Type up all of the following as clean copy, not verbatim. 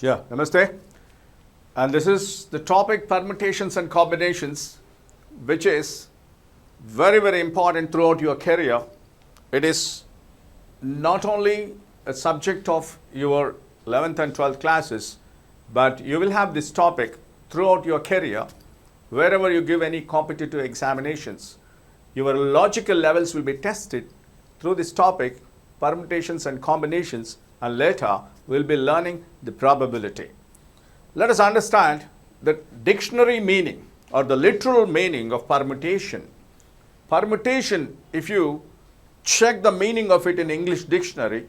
Yeah, namaste. And this is the topic permutations and combinations, which is very, very important throughout your career. It is not only a subject of your 11th and 12th classes, but you will have this topic throughout your career. Wherever you give any competitive examinations, your logical levels will be tested through this topic, permutations and combinations, and later we'll be learning the probability. Let us understand the dictionary meaning or the literal meaning of permutation. Permutation, if you check the meaning of it in English dictionary,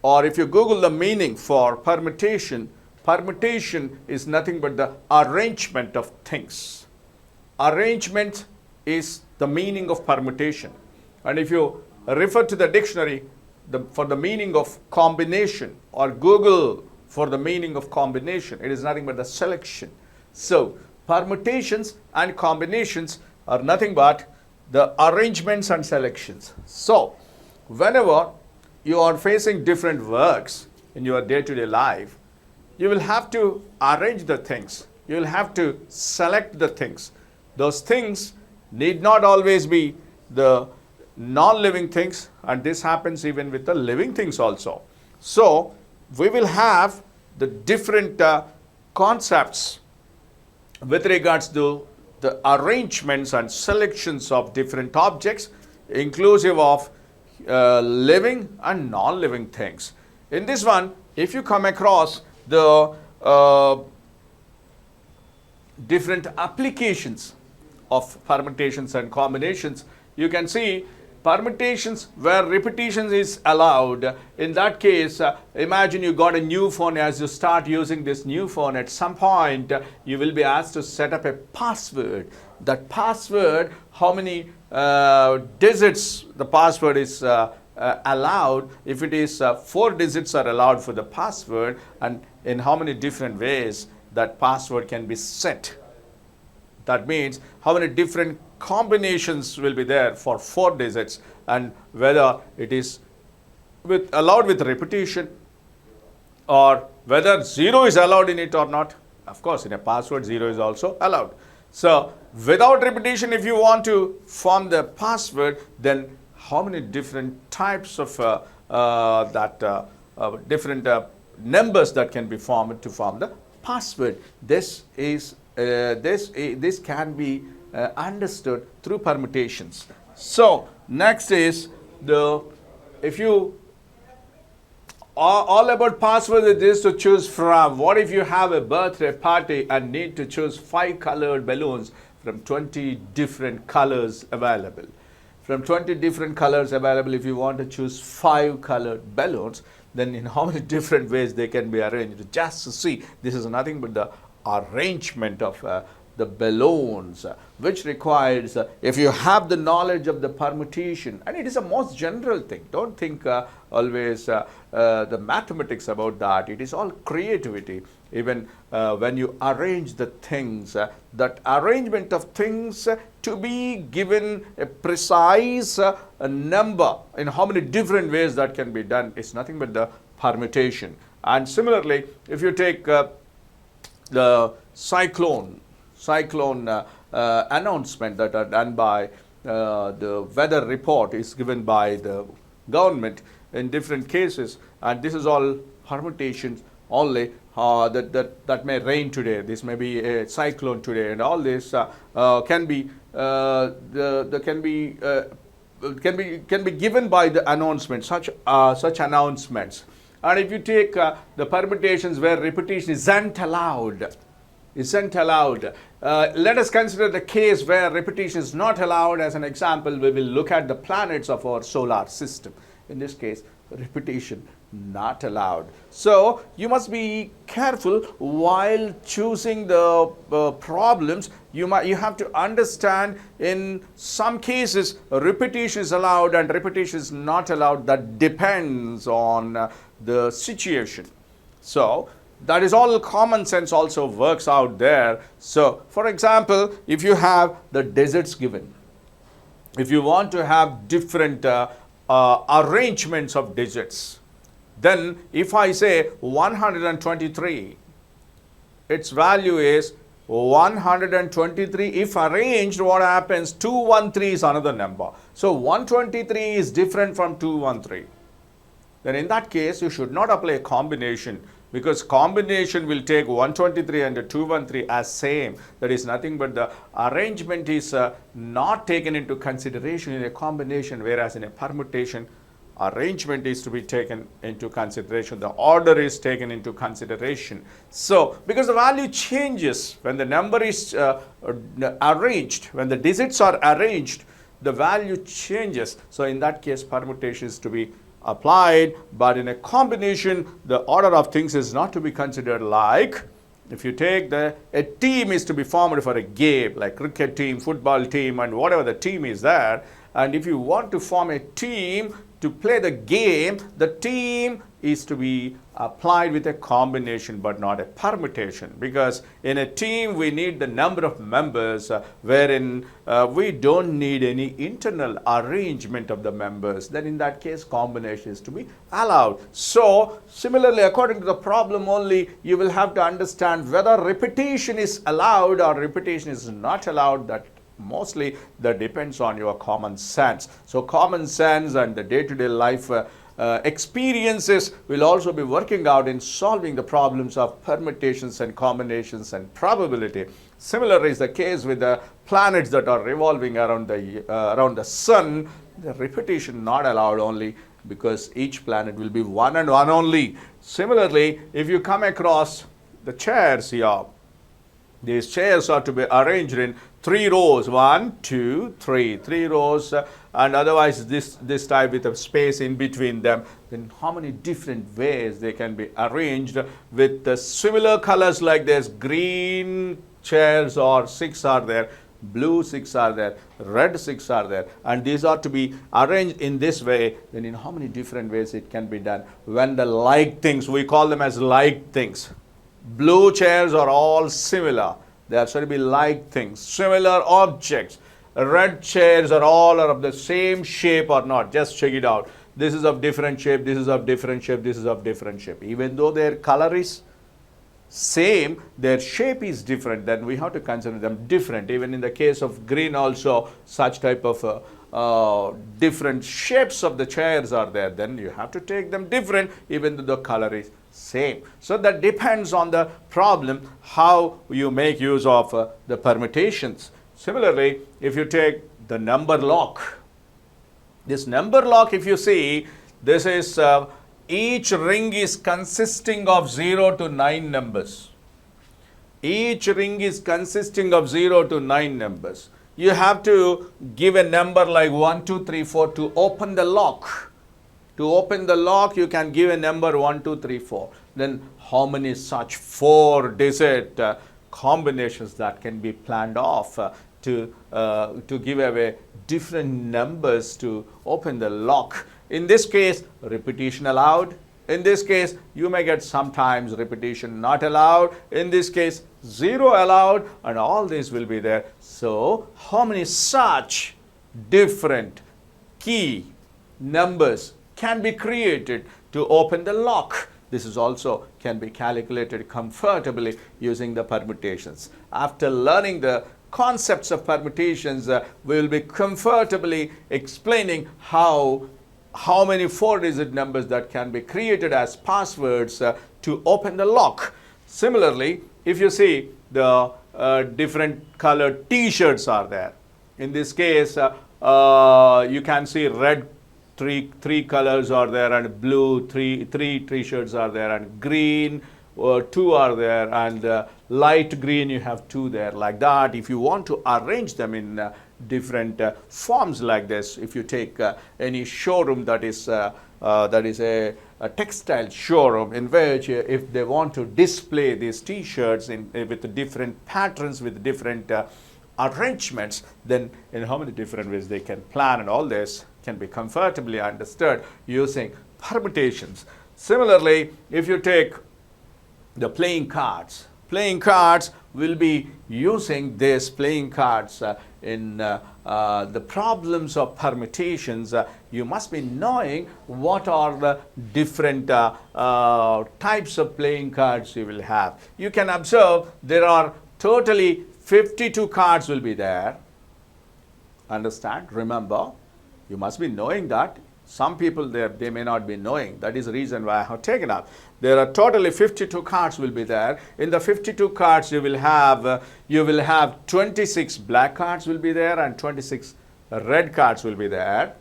or if you Google the meaning for permutation, permutation is nothing but the arrangement of things. Arrangement is the meaning of permutation. And if you refer to the dictionary for the meaning of combination, or Google for the meaning of combination, it is nothing but the selection. So permutations and combinations are nothing but the arrangements and selections. So whenever you are facing different works in your day-to-day life, you will have to arrange the things. You will have to select the things. Those things need not always be the non-living things, and this happens even with the living things also. So we will have the different concepts with regards to the arrangements and selections of different objects, inclusive of living and non-living things. In this one, if you come across the different applications of permutations and combinations, you can see permutations where repetition is allowed. In that case, imagine you got a new phone. As you start using this new phone, at some point you will be asked to set up a password. That password, how many digits the password is allowed. If it is 4 digits are allowed for the password, and in how many different ways that password can be set. That means how many different combinations will be there for 4 digits, and whether it is allowed with repetition, or whether 0 is allowed in it or not. Of course, in a password 0 is also allowed. So without repetition, if you want to form the password, then how many different types of different numbers that can be formed to form the password. This can be understood through permutations. So next is if you all about password, it is to choose from. What if you have a birthday party and need to choose 5 colored balloons from 20 different colors available? From 20 different colors available, if you want to choose 5 colored balloons, then in how many different ways they can be arranged? Just to see, this is nothing but the arrangement of the balloons, which requires, if you have the knowledge of the permutation, and it is a most general thing. Don't think always the mathematics about that. It is all creativity. Even when you arrange the things, that arrangement of things to be given a precise number in how many different ways that can be done is nothing but the permutation. And similarly, if you take the cyclone announcement that are done by the weather report is given by the government in different cases, and this is all permutations only. That may rain today, this may be a cyclone today, and all this can be given by the announcement, such announcements. And if you take the permutations where repetition isn't allowed, let us consider the case where repetition is not allowed. As an example, we will look at the planets of our solar system. In this case, repetition not allowed. So you must be careful while choosing the problems. You have to understand, in some cases repetition is allowed and repetition is not allowed. That depends on the situation. So that is all common sense also works out there. So for example, if you have the digits given, if you want to have different arrangements of digits, Then if I say 123, its value is 123. If arranged, what happens? 213 is another number. So 123 is different from 213. Then in that case, you should not apply a combination, because combination will take 123 and 213 as same. That is nothing but the arrangement is not taken into consideration in a combination, whereas in a permutation, arrangement is to be taken into consideration. The order is taken into consideration. So, because the value changes when the number is arranged, when the digits are arranged, the value changes. So, in that case, permutation is to be applied, but in a combination, the order of things is not to be considered. Like, if you take a team is to be formed for a game, like cricket team, football team, and whatever the team is there. And if you want to form a team to play the game, the team is to be applied with a combination but not a permutation, because in a team we need the number of members, wherein we don't need any internal arrangement of the members. Then in that case, combination is to be allowed. So similarly, according to the problem only, you will have to understand whether repetition is allowed or repetition is not allowed. That mostly that depends on your common sense. So common sense and the day-to-day life experiences will also be working out in solving the problems of permutations and combinations and probability. Similarly is the case with the planets that are revolving around the sun. The repetition not allowed only because each planet will be one and one only. Similarly, if you come across the chairs here, these chairs are to be arranged in 3 rows, 1, 2, 3, 3 rows, and otherwise this type with a space in between them. Then how many different ways they can be arranged with the similar colors like this? Green chairs or 6 are there, blue 6 are there, red 6 are there, and these are to be arranged in this way. Then in how many different ways it can be done? When the like things, we call them as like things. Blue chairs are all similar. They are said to be like things, similar objects. Red chairs are all of the same shape or not. Just check it out. This is of different shape, this is of different shape, this is of different shape. Even though their color is same, their shape is different, then we have to consider them different. Even in the case of green also, such type of different shapes of the chairs are there. Then you have to take them different, even though the color is same. So that depends on the problem, how you make use of the permutations. Similarly, if you take the number lock, this number lock, if you see, this is each ring is consisting of 0 to 9 numbers. Each ring is consisting of 0 to 9 numbers. You have to give a number like 1, 2, 3, 4 to open the lock. To open the lock, you can give a number 1, 2, 3, 4. Then how many such 4-digit combinations that can be planned off to give away different numbers to open the lock? In this case, repetition allowed. In this case, you may get sometimes repetition not allowed. In this case, 0 allowed, and all this will be there. So, how many such different key numbers can be created to open the lock? This is also can be calculated comfortably using the permutations. After learning the concepts of permutations, we will be comfortably explaining how many 4-digit numbers that can be created as passwords to open the lock. Similarly, if you see the different colored t-shirts are there. In this case, you can see red three colors are there, and blue three t-shirts are there, and green 2 are there, and light green you have 2 there, like that. If you want to arrange them in different forms like this, if you take any showroom that is a textile showroom, in which if they want to display these t-shirts with different patterns, with different arrangements, then in how many different ways they can plan, and all this can be comfortably understood using permutations. Similarly, if you take the playing cards, playing cards, will be using these playing cards in the problems of permutations. You must be knowing what are the different types of playing cards you will have. You can observe there are totally 52 cards will be there. Understand? Remember, you must be knowing that. Some people they may not be knowing. That is the reason why I have taken up. There are totally 52 cards will be there. In the 52 cards you will have 26 black cards will be there and 26 red cards will be there.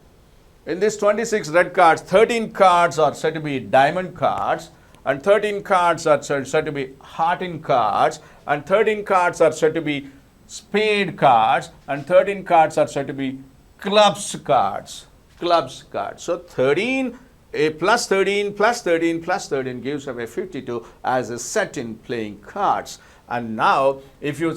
In these 26 red cards, 13 cards are said to be diamond cards, and 13 cards are said to be heart-in cards, and 13 cards are said to be spade cards, and 13 cards are said to be clubs cards. So 13 plus 13 plus 13 plus 13 gives away 52 as a set in playing cards. And now if you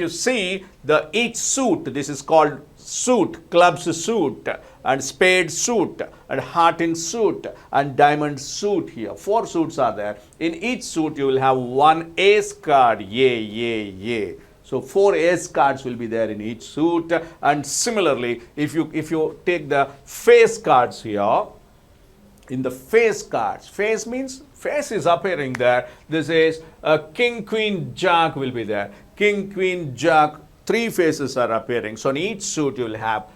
see the each suit, this is called suit, clubs suit and spade suit and heart in suit and diamond suit here. 4 suits are there. In each suit you will have one ace card. Yay. So 4 ace cards will be there in each suit. And similarly, if you take the face cards here, in the face cards, face means face is appearing there. This is a king, queen, jack will be there. King, queen, jack, 3 faces are appearing. So in each suit you will have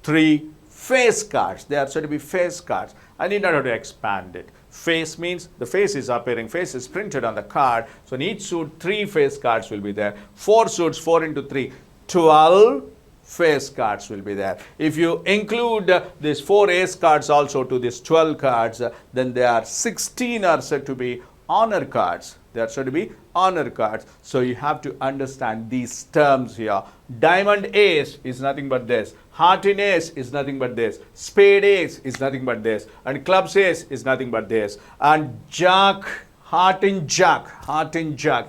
3 face cards. They are said to be face cards. I need not have to expand it. Face means the face is appearing, face is printed on the card. So in each suit 3 face cards will be there. 4 suits, 4 into 3, 12 face cards will be there. If you include these 4 ace cards also to these 12 cards, then there are 16 are said to be honor cards. They are said to be honor cards. So you have to understand these terms here. Diamond ace is nothing but this. Heart in ace is nothing but this. Spade ace is nothing but this. And clubs ace is nothing but this. And jack, heart in jack,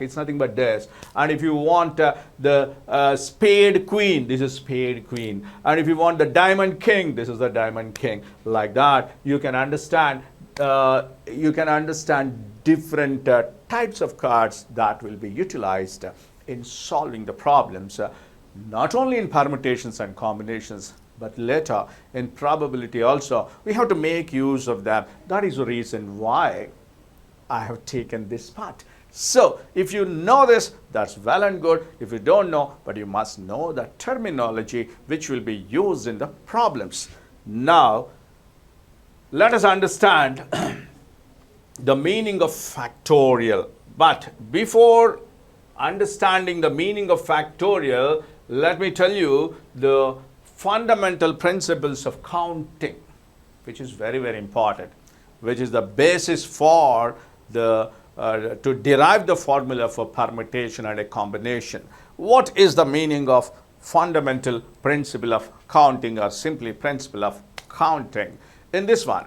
it's nothing but this. And if you want the spade queen, this is spade queen. And if you want the diamond king, this is the diamond king. Like that, you can understand different types of cards that will be utilized in solving the problems, not only in permutations and combinations, but later in probability also. We have to make use of them. That is the reason why I have taken this part. So if you know this, that's well and good. If you don't know, but you must know the terminology which will be used in the problems. Now, let us understand the meaning of factorial. But before understanding the meaning of factorial, let me tell you the fundamental principles of counting, which is very, very important, which is the basis for the to derive the formula for permutation and a combination. What is the meaning of fundamental principle of counting, or simply principle of counting? In this one,